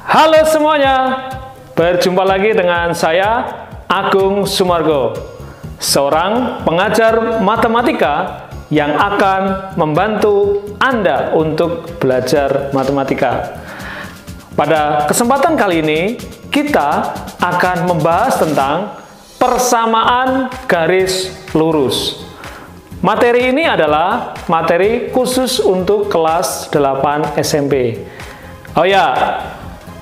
Halo semuanya, berjumpa lagi dengan saya Agung Sumargo, seorang pengajar matematika yang akan membantu Anda untuk belajar matematika. Pada kesempatan kali ini, kita akan membahas tentang persamaan garis lurus. Materi ini adalah materi khusus untuk kelas 8 SMP. Oh ya,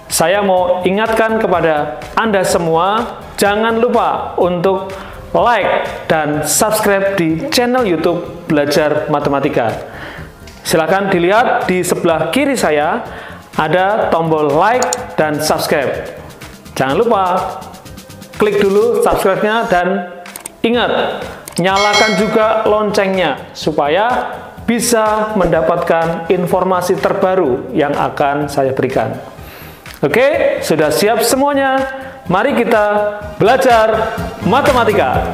saya mau ingatkan kepada Anda semua, jangan lupa untuk like dan subscribe di channel YouTube Belajar Matematika. Silahkan dilihat di sebelah kiri saya, ada tombol like dan subscribe. Jangan lupa klik dulu subscribe-nya dan ingat, nyalakan juga loncengnya supaya bisa mendapatkan informasi terbaru yang akan saya berikan. Oke, sudah siap semuanya? Mari kita belajar matematika.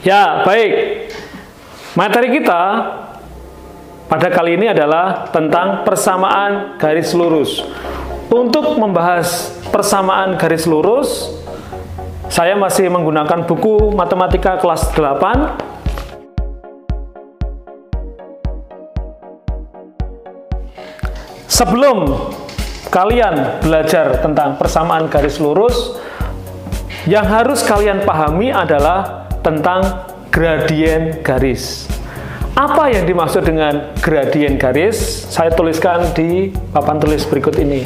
Ya, baik. Materi kita pada kali ini adalah tentang persamaan garis lurus. Untuk membahas persamaan garis lurus, saya masih menggunakan buku Matematika kelas 8. Sebelum kalian belajar tentang persamaan garis lurus, yang harus kalian pahami adalah tentang gradien garis. Apa yang dimaksud dengan gradien garis? Saya tuliskan di papan tulis berikut ini.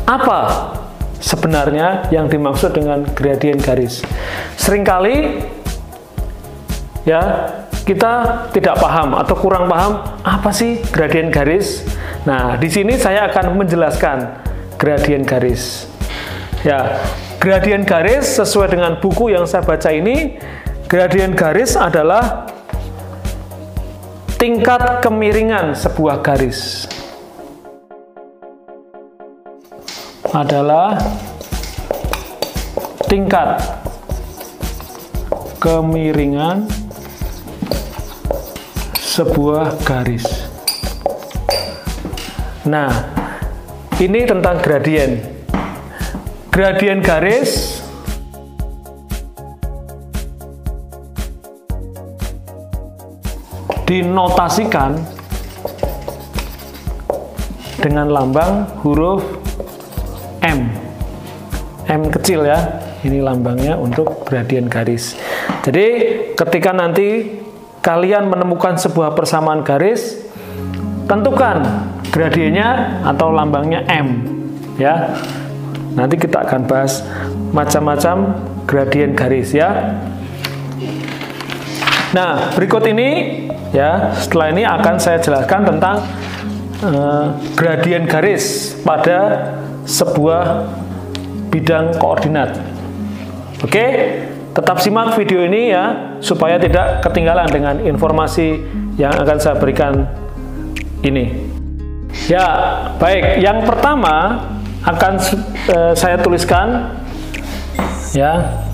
Apa sebenarnya yang dimaksud dengan gradien garis? Seringkali ya kita tidak paham atau kurang paham apa sih gradien garis. Nah, di sini saya akan menjelaskan gradien garis. Ya, gradien garis sesuai dengan buku yang saya baca ini, gradien garis adalah tingkat kemiringan sebuah garis. Adalah tingkat kemiringan sebuah garis. Nah, ini tentang gradien. Gradien garis dinotasikan dengan lambang huruf M. M kecil ya. Ini lambangnya untuk gradien garis. Jadi, ketika nanti kalian menemukan sebuah persamaan garis, tentukan gradiennya atau lambangnya M ya. Nanti kita akan bahas macam-macam gradien garis ya. Nah, berikut ini ya, setelah ini akan saya jelaskan tentang gradien garis pada sebuah bidang koordinat. Oke, tetap simak video ini ya, supaya tidak ketinggalan dengan informasi yang akan saya berikan ini. Ya, baik. Yang pertama akan saya tuliskan ya,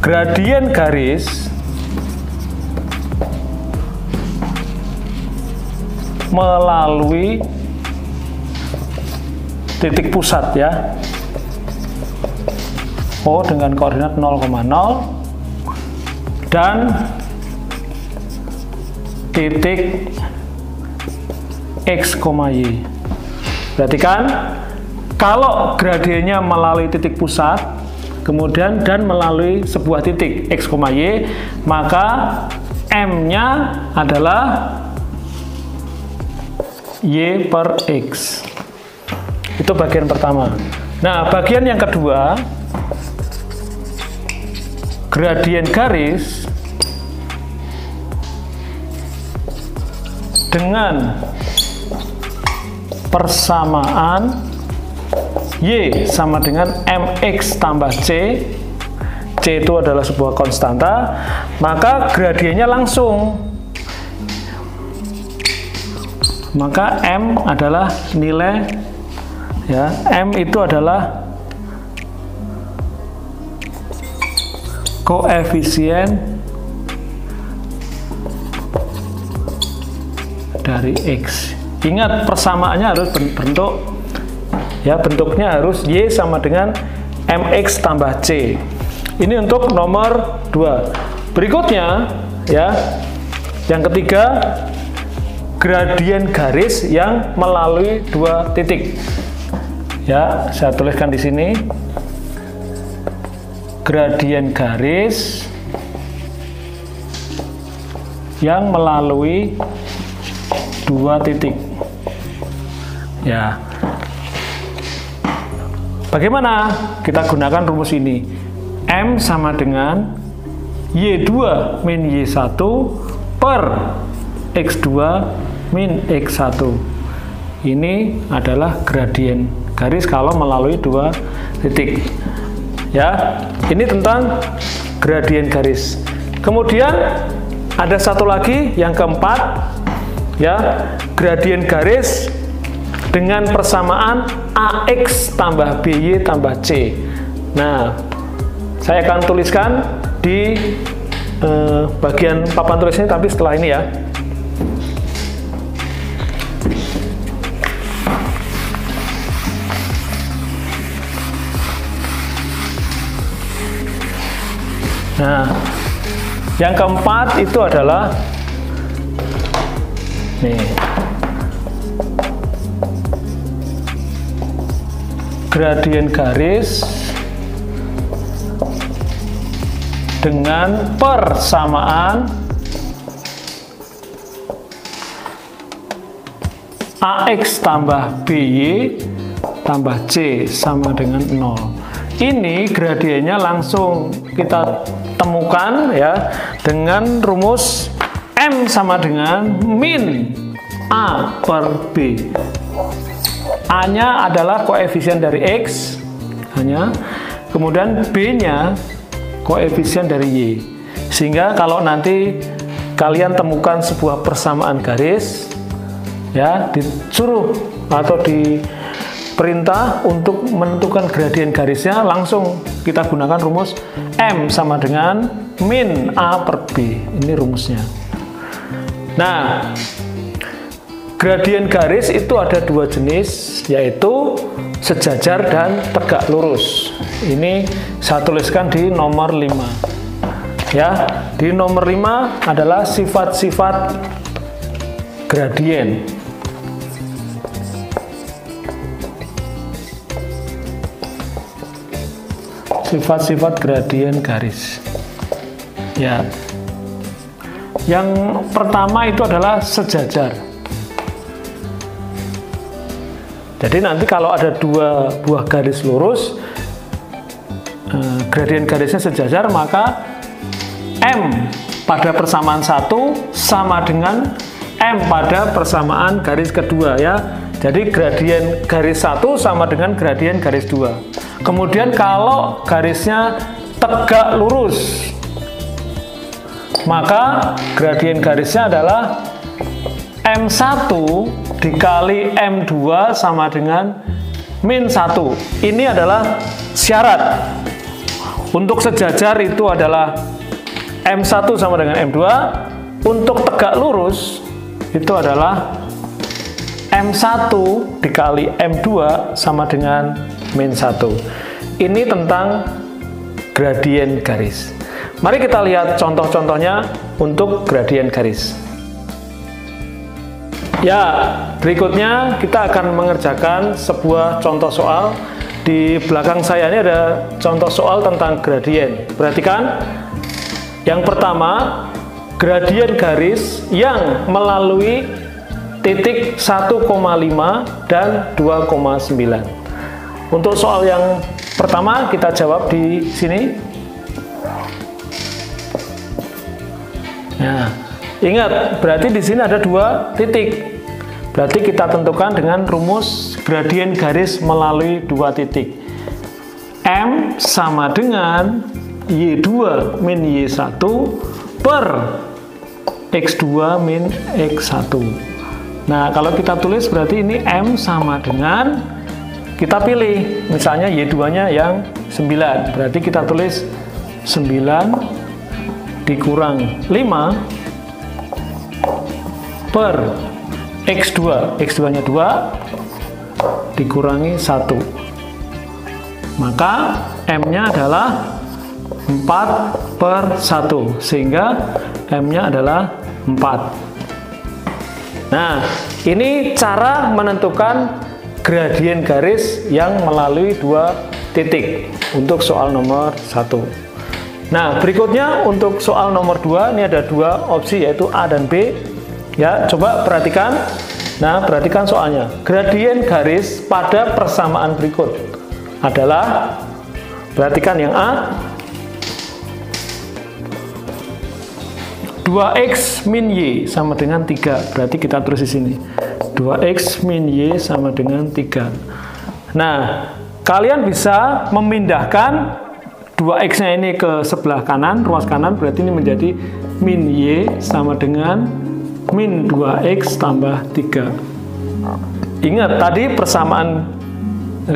gradien garis melalui titik pusat ya. O dengan koordinat 0,0 dan titik X, Y. Perhatikan, kalau gradiennya melalui titik pusat, kemudian dan melalui sebuah titik X, Y, maka M-nya adalah Y per X. Itu bagian pertama. Nah, bagian yang kedua, gradien garis dengan persamaan Y sama dengan mx tambah C. C itu adalah sebuah konstanta, maka gradiennya langsung. Maka M adalah nilai, ya, M itu adalah koefisien dari X. Ingat, persamaannya harus bentuk, ya, bentuknya harus Y sama dengan mx tambah C. Ini untuk nomor 2. Berikutnya, ya, yang ketiga, gradien garis yang melalui 2 titik. Ya, saya tuliskan di sini. Gradien garis yang melalui 2 titik. Ya. Bagaimana kita gunakan rumus ini? M sama dengan Y2 min Y1 per X2 min X1. Ini adalah gradien garis kalau melalui 2 titik. Ya, ini tentang gradien garis. Kemudian ada satu lagi, yang keempat, ya, gradien garis dengan persamaan AX tambah BY tambah C. Nah, saya akan tuliskan di bagian papan tulis ini, tapi setelah ini, ya. Nah, yang keempat itu adalah nih, gradien garis dengan persamaan AX tambah BY tambah C sama dengan 0. Ini gradiennya langsung kita temukan, ya, dengan rumus M sama dengan min A per B. A-nya adalah koefisien dari X, hanya, kemudian B-nya koefisien dari Y. Sehingga kalau nanti kalian temukan sebuah persamaan garis, ya, disuruh atau diperintah untuk menentukan gradien garisnya, langsung kita gunakan rumus M sama dengan min A per B. Ini rumusnya. Nah, gradien garis itu ada 2 jenis, yaitu sejajar dan tegak lurus. Ini saya tuliskan di nomor 5. Ya, di nomor 5 adalah sifat-sifat gradien. Sifat-sifat gradien garis. Ya. Yang pertama itu adalah sejajar. Jadi nanti kalau ada 2 buah garis lurus, gradien garisnya sejajar, maka M pada persamaan 1 sama dengan M pada persamaan garis kedua, ya. Jadi gradien garis 1 sama dengan gradien garis 2. Kemudian kalau garisnya tegak lurus, maka gradien garisnya adalah M1 dikali M2 sama dengan min 1. Ini adalah syarat. Untuk sejajar itu adalah M1 sama dengan M2. Untuk tegak lurus itu adalah M1 dikali M2 sama dengan min 1. Ini tentang gradien garis. Mari kita lihat contoh-contohnya untuk gradien garis. Ya, berikutnya kita akan mengerjakan sebuah contoh soal. Di belakang saya ini ada contoh soal tentang gradien. Perhatikan, yang pertama, gradien garis yang melalui titik 1,5 dan 2,9. Untuk soal yang pertama kita jawab di sini. Nah, ingat, berarti di sini ada 2 titik. Berarti kita tentukan dengan rumus gradien garis melalui dua titik. M sama dengan Y2 min Y1 per X2 min X1. Nah, kalau kita tulis berarti ini M sama dengan, kita pilih misalnya Y2-nya yang 9, berarti kita tulis 9 dikurang 5 per X2, X2-nya 2 dikurangi 1, maka M-nya adalah 4 per 1, sehingga M-nya adalah 4. Nah, ini cara menentukan gradien garis yang melalui dua titik untuk soal nomor 1. Nah, berikutnya untuk soal nomor 2, ini ada dua opsi yaitu A dan B. Ya, coba perhatikan. Nah, perhatikan soalnya. Gradien garis pada persamaan berikut adalah, perhatikan yang A, 2x min y sama dengan 3. Berarti kita tulis di sini 2x min y sama dengan 3. Nah, kalian bisa memindahkan 2x-nya ini ke sebelah kanan, ruas kanan, berarti ini menjadi min y sama dengan min 2x tambah 3. Ingat, tadi persamaan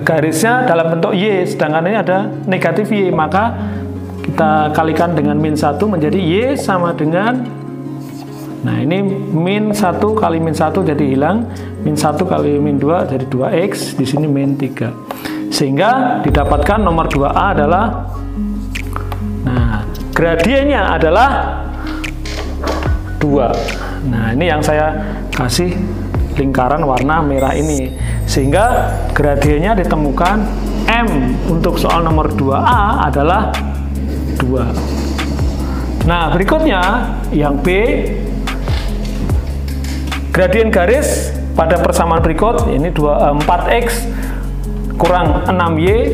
garisnya dalam bentuk y, sedangkan ini ada negatif y, maka kita kalikan dengan min 1 menjadi y sama dengan, nah ini min 1 kali min 1 jadi hilang, min 1 kali min 2 jadi 2x, di sini min 3. Sehingga didapatkan nomor 2A adalah, nah gradiennya adalah 2. Nah, ini yang saya kasih lingkaran warna merah ini. Sehingga gradiennya ditemukan M untuk soal nomor 2A adalah 2. Nah, berikutnya yang B, gradien garis pada persamaan berikut ini 4x kurang 6y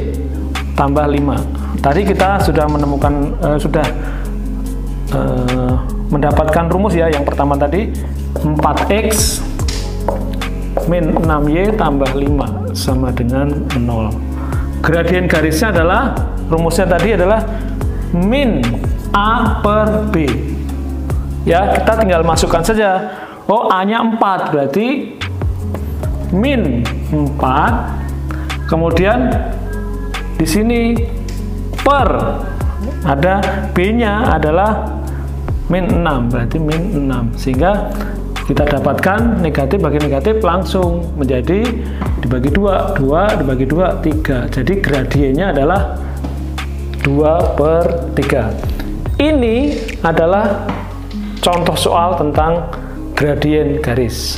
tambah 5. Tadi kita sudah menemukan mendapatkan rumus ya. Yang pertama tadi 4x min 6y tambah 5 sama dengan 0. Gradien garisnya adalah, rumusnya tadi adalah min A per B. Ya, kita tinggal masukkan saja. Oh, A-nya 4, berarti min 4. Kemudian di sini per, ada B-nya adalah min 6, berarti min 6. Sehingga kita dapatkan negatif bagi negatif langsung menjadi dibagi 2, 2 dibagi 2, 3. Jadi gradiennya adalah 2 per 3. Ini adalah contoh soal tentang gradien garis.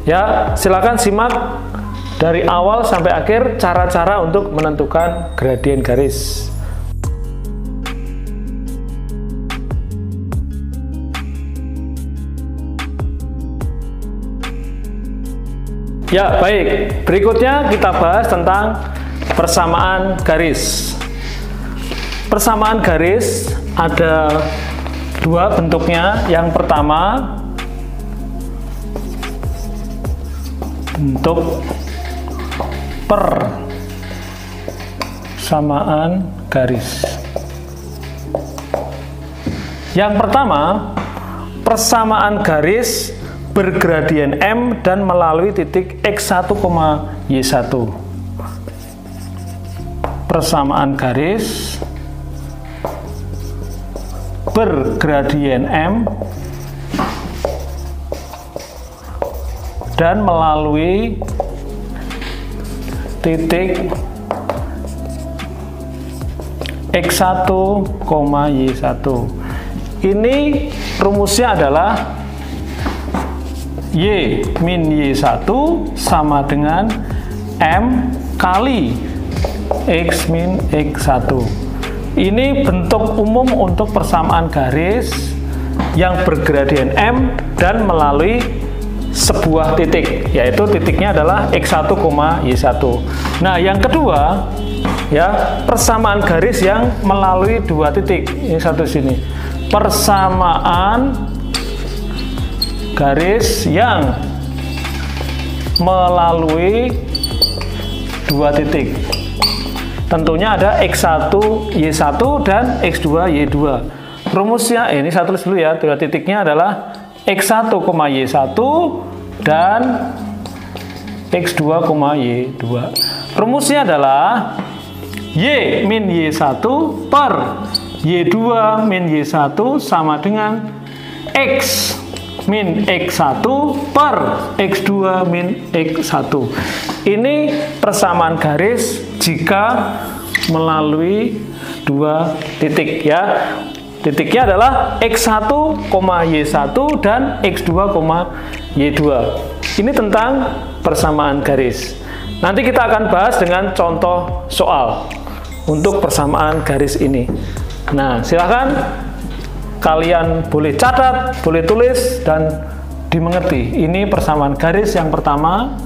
Ya, silakan simak dari awal sampai akhir cara-cara untuk menentukan gradien garis. Ya, baik. Berikutnya kita bahas tentang persamaan garis. Persamaan garis ada dua bentuknya. Yang pertama, bentuk persamaan garis. Yang pertama, persamaan garis bergradien M dan melalui titik X1, Y1. Persamaan garis bergradien M dan melalui titik X1, Y1. Ini rumusnya adalah Y min Y1 sama dengan M kali X min X1. Ini bentuk umum untuk persamaan garis yang bergradien M dan melalui sebuah titik, yaitu titiknya adalah X1, Y1. Nah, yang kedua, ya, persamaan garis yang melalui dua titik. Ini satu sini. Persamaan garis yang melalui dua titik. Tentunya ada X1 Y1 dan X2 Y2. Rumusnya ini saya tulis dulu ya, dua titiknya adalah X1, Y1 dan X2, Y2. Rumusnya adalah Y min Y1 per Y2 min Y1 sama dengan X min X1 per X2 min X1. Ini persamaan garis jika melalui dua titik ya. Titiknya adalah X1, Y1 dan X2, Y2. Ini tentang persamaan garis. Nanti kita akan bahas dengan contoh soal untuk persamaan garis ini. Nah, silakan kalian boleh catat, boleh tulis, dan dimengerti. Ini persamaan garis yang pertama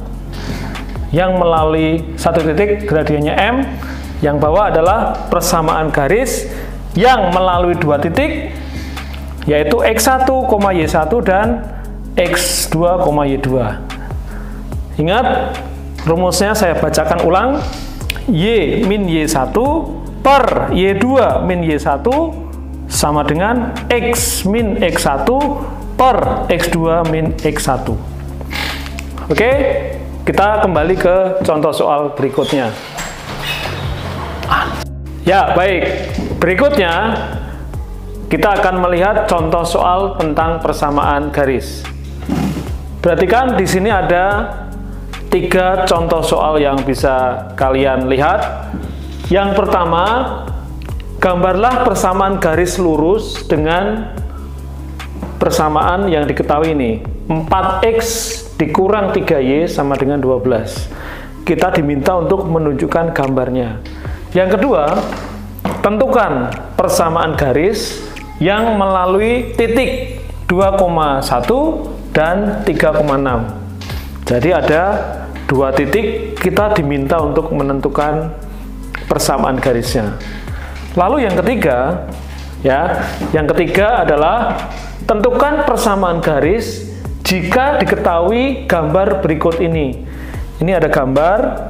yang melalui satu titik gradiennya M. Yang bawah adalah persamaan garis yang melalui dua titik, yaitu X1, Y1 dan X2, Y2. Ingat, rumusnya saya bacakan ulang. Y min Y1 per Y2 min Y1 sama dengan X min X1 per X2 min X1. Oke, kita kembali ke contoh soal berikutnya. Ya, baik. Berikutnya, kita akan melihat contoh soal tentang persamaan garis. Perhatikan di sini ada 3 contoh soal yang bisa kalian lihat. Yang pertama, gambarlah persamaan garis lurus dengan persamaan yang diketahui ini. 4X dikurang 3Y sama dengan 12. Kita diminta untuk menunjukkan gambarnya. Yang kedua, tentukan persamaan garis yang melalui titik 2,1 dan 3,6. Jadi ada dua titik, kita diminta untuk menentukan persamaan garisnya. Lalu yang ketiga, yang ketiga adalah tentukan persamaan garis jika diketahui gambar berikut ini. Ini ada gambar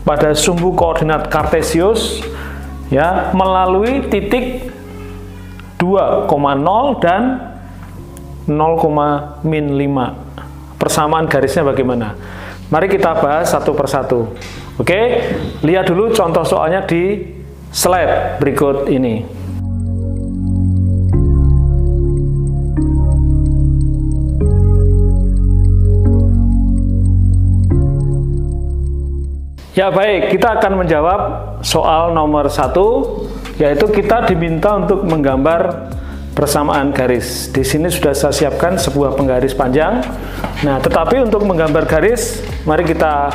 pada sumbu koordinat kartesius ya, melalui titik 2,0 dan 0,-5. Persamaan garisnya bagaimana? Mari kita bahas satu persatu. Oke, lihat dulu contoh soalnya di slide berikut ini. Ya baik, kita akan menjawab soal nomor 1, yaitu kita diminta untuk menggambar persamaan garis. Di sini sudah saya siapkan sebuah penggaris panjang. Nah, tetapi untuk menggambar garis, mari kita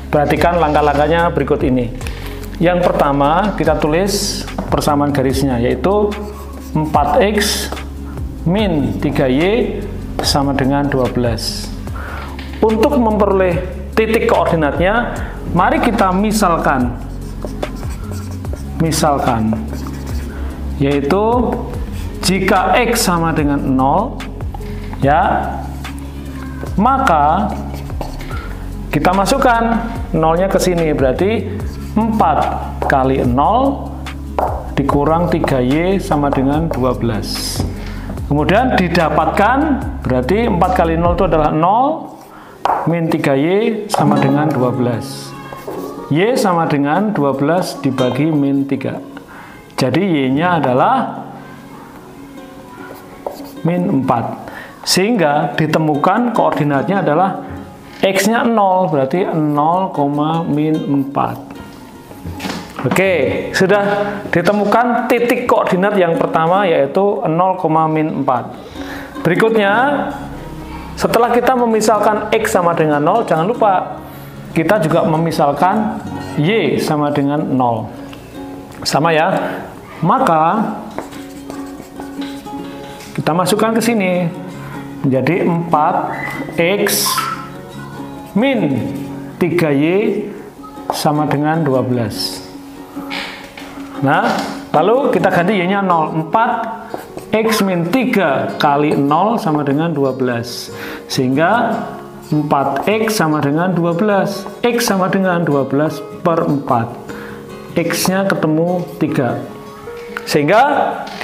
perhatikan langkah-langkahnya berikut ini. Yang pertama, kita tulis persamaan garisnya, yaitu 4X min 3Y sama dengan 12. Untuk memperoleh titik koordinatnya, mari kita misalkan, yaitu jika X sama dengan 0, ya, maka kita masukkan 0-nya ke sini, berarti 4 kali 0 dikurang 3Y sama dengan 12. Kemudian didapatkan, berarti 4 kali 0 itu adalah 0, min 3Y sama dengan 12. Y sama dengan 12 dibagi min 3. Jadi Y-nya adalah min 4. Sehingga ditemukan koordinatnya adalah X-nya 0, berarti 0,-4. Oke, sudah ditemukan titik koordinat yang pertama, yaitu 0,-4. Berikutnya, setelah kita memisalkan X sama dengan 0, jangan lupa kita juga memisalkan Y sama dengan 0. Sama ya. Maka kita masukkan ke sini. Menjadi 4X min 3Y sama dengan 12. Nah, lalu kita ganti Y-nya 0. 4X min 3 kali 0 sama dengan 12. Sehingga 4x sama dengan 12. X sama dengan 12 per 4. X-nya ketemu 3. Sehingga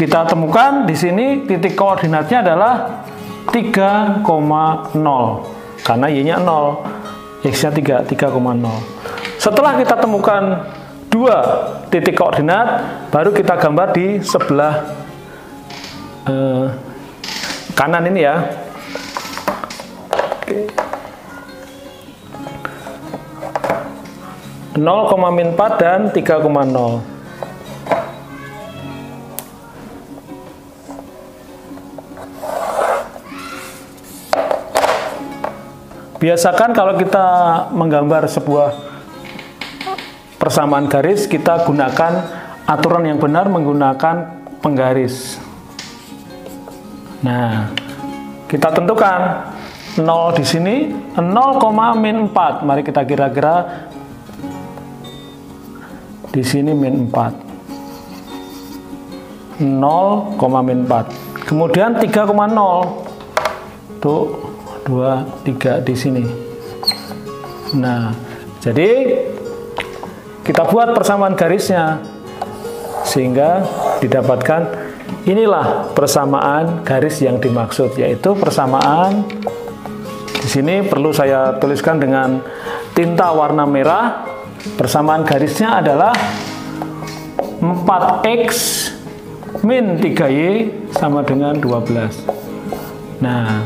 kita temukan di sini titik koordinatnya adalah 3,0. Karena Y-nya 0. X-nya 3,0. Setelah kita temukan dua titik koordinat, baru kita gambar di sebelah kanan ini ya. Oke. 0,-4 dan 3,0. Biasakan kalau kita menggambar sebuah persamaan garis, kita gunakan aturan yang benar menggunakan penggaris. Nah, kita tentukan 0 di sini, 0,-4. Mari kita kira-kira di sini -4. 0,-4. Kemudian 3,0. Tuh 2, 3 di sini. Nah, jadi kita buat persamaan garisnya sehingga didapatkan inilah persamaan garis yang dimaksud, yaitu persamaan di sini perlu saya tuliskan dengan tinta warna merah. Persamaan garisnya adalah 4x min 3y sama dengan 12. Nah,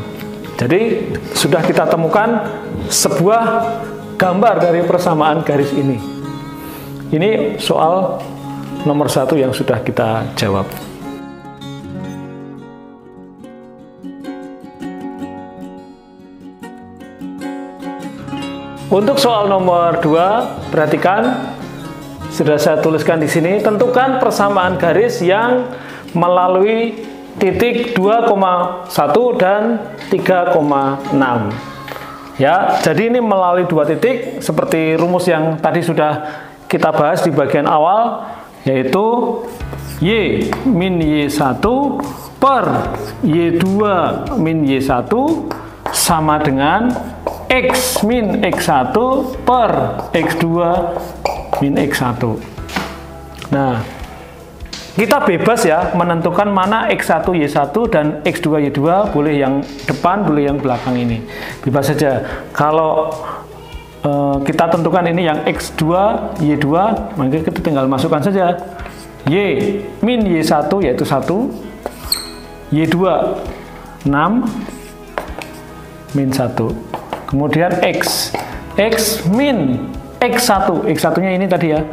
jadi sudah kita temukan sebuah gambar dari persamaan garis ini. Ini soal nomor 1 yang sudah kita jawab. Untuk soal nomor 2, perhatikan, sudah saya tuliskan di sini, tentukan persamaan garis yang melalui titik 2,1 dan 3,6. Ya, jadi ini melalui dua titik seperti rumus yang tadi sudah kita bahas di bagian awal, yaitu Y min Y1 per Y2 min Y1 sama dengan X min X1 per X2 min X1. Nah, kita bebas ya menentukan mana X1 Y1 dan X2 Y2, boleh yang depan, boleh yang belakang ini. Bebas saja. Kalau kita tentukan ini yang X2 Y2, maka kita tinggal masukkan saja Y min Y1 yaitu 1, Y2 6 min 1. Kemudian X min X1, X1 nya ini tadi ya.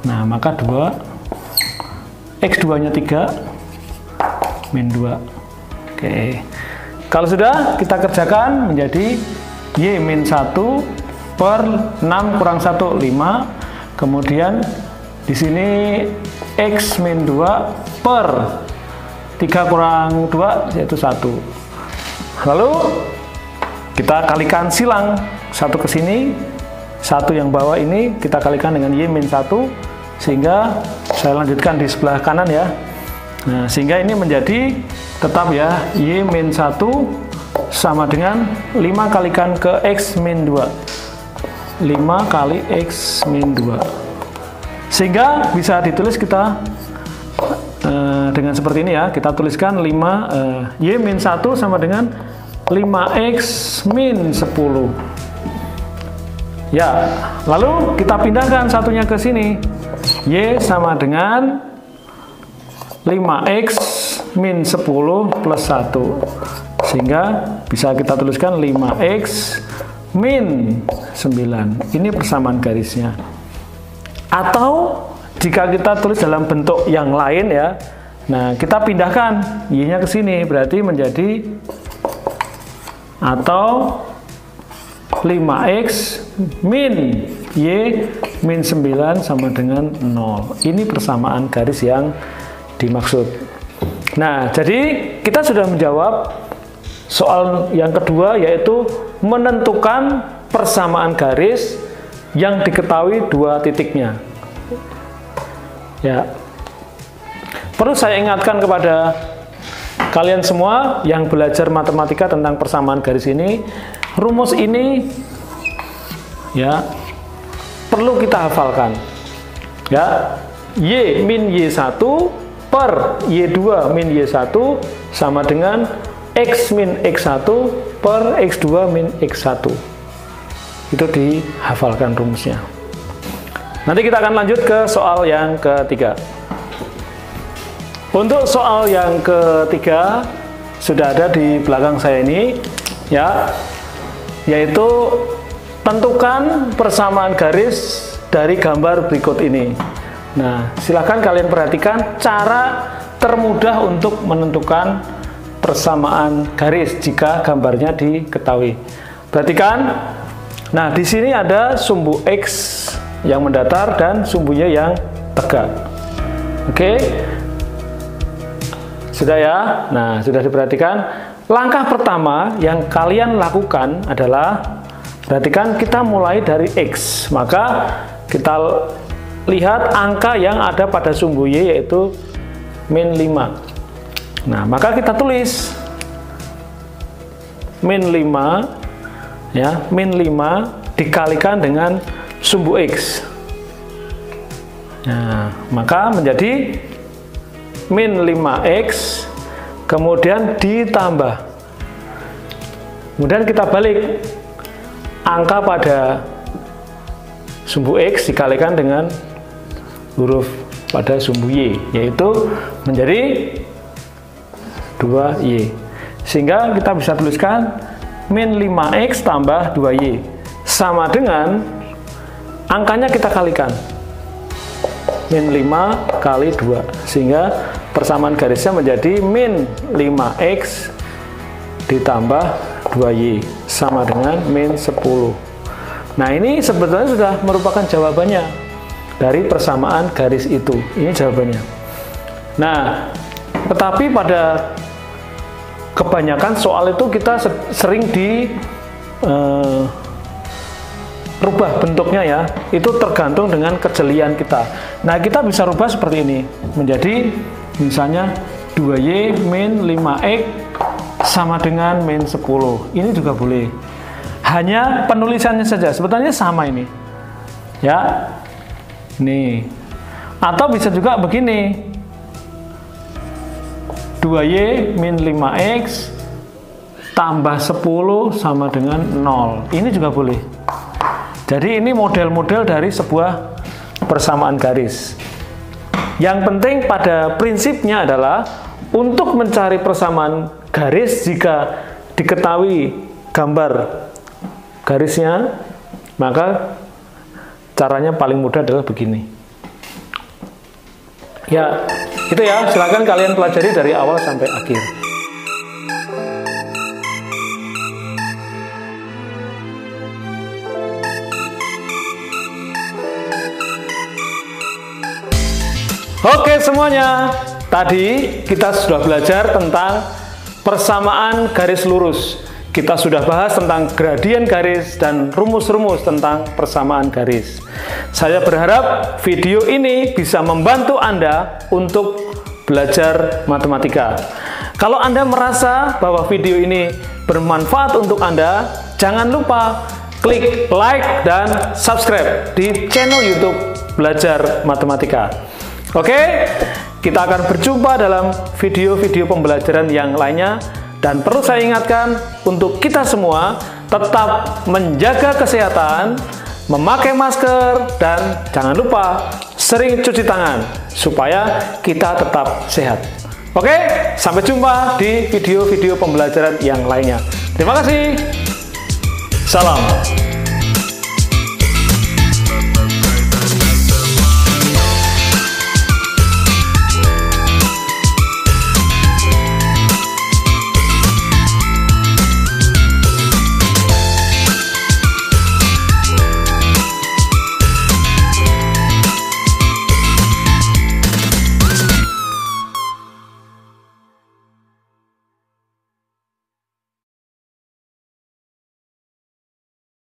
Nah, maka 2, X2 nya 3 min 2. Oke. Kalau sudah, kita kerjakan menjadi Y min 1 per 6 kurang 1, 5. Kemudian di sini X min 2 per 3 kurang 2 yaitu 1. Lalu kita kalikan silang, 1 ke sini, 1 yang bawah ini kita kalikan dengan Y min 1, sehingga saya lanjutkan di sebelah kanan ya. Nah, sehingga ini menjadi tetap ya, Y min 1 sama dengan 5 kalikan ke X min 2. 5 kali X min 2. Sehingga bisa ditulis kita dengan seperti ini ya. Kita tuliskan 5 Y min 1 sama dengan 5X min 10. Ya, lalu kita pindahkan satunya ke sini. Y sama dengan 5X min 10 plus 1. Sehingga bisa kita tuliskan 5X min 9. Ini persamaan garisnya. Atau jika kita tulis dalam bentuk yang lain ya. Nah, kita pindahkan Y-nya ke sini, berarti menjadi atau 5X min Y min 9 sama dengan 0. Ini persamaan garis yang dimaksud. Nah, jadi kita sudah menjawab soal yang kedua, yaitu menentukan persamaan garis yang diketahui dua titiknya. Ya, perlu saya ingatkan kepada kalian semua yang belajar matematika tentang persamaan garis ini, rumus ini ya perlu kita hafalkan. Ya, Y min Y1 per Y2 min Y1 sama dengan X min X1 per X2 min X1. Itu dihafalkan rumusnya. Nanti kita akan lanjut ke soal yang ketiga. Untuk soal yang ketiga sudah ada di belakang saya ini, ya, yaitu tentukan persamaan garis dari gambar berikut ini. Nah, silakan kalian perhatikan cara termudah untuk menentukan persamaan garis jika gambarnya diketahui. Perhatikan. Nah, di sini ada sumbu X yang mendatar dan sumbu Y yang tegak. Oke. Sudah ya? Nah, sudah diperhatikan. Langkah pertama yang kalian lakukan adalah perhatikan, kita mulai dari X. Maka kita lihat angka yang ada pada sumbu Y yaitu min 5. Nah, maka kita tulis min 5 ya, min 5 dikalikan dengan sumbu X. Nah, maka menjadi min 5X kemudian ditambah. Kemudian kita balik angka pada sumbu X dikalikan dengan huruf pada sumbu Y, yaitu menjadi 2Y. Sehingga kita bisa tuliskan min 5X tambah 2Y sama dengan angkanya kita kalikan, min 5 kali 2, sehingga persamaan garisnya menjadi min 5X ditambah 2Y sama dengan min 10. Nah, ini sebetulnya sudah merupakan jawabannya dari persamaan garis itu. Ini jawabannya. Nah, tetapi pada kebanyakan soal itu kita sering rubah bentuknya ya. Itu tergantung dengan kejelian kita. Nah, kita bisa rubah seperti ini. Menjadi misalnya 2Y min 5X sama dengan min 10. Ini juga boleh. Hanya penulisannya saja. Sebetulnya sama ini. Ya. Nih. Atau bisa juga begini. 2Y min 5X tambah 10 sama dengan 0. Ini juga boleh. Jadi ini model-model dari sebuah persamaan garis. Yang penting pada prinsipnya adalah untuk mencari persamaan garis jika diketahui gambar garisnya, maka caranya paling mudah adalah begini. Ya, itu ya, silakan kalian pelajari dari awal sampai akhir. Oke semuanya, tadi kita sudah belajar tentang persamaan garis lurus. Kita sudah bahas tentang gradien garis dan rumus-rumus tentang persamaan garis. Saya berharap video ini bisa membantu Anda untuk belajar matematika. Kalau Anda merasa bahwa video ini bermanfaat untuk Anda, jangan lupa klik like dan subscribe di channel YouTube Belajar Matematika. Oke, kita akan berjumpa dalam video-video pembelajaran yang lainnya. Dan perlu saya ingatkan untuk kita semua tetap menjaga kesehatan, memakai masker, dan jangan lupa sering cuci tangan supaya kita tetap sehat. Oke, sampai jumpa di video-video pembelajaran yang lainnya. Terima kasih. Salam.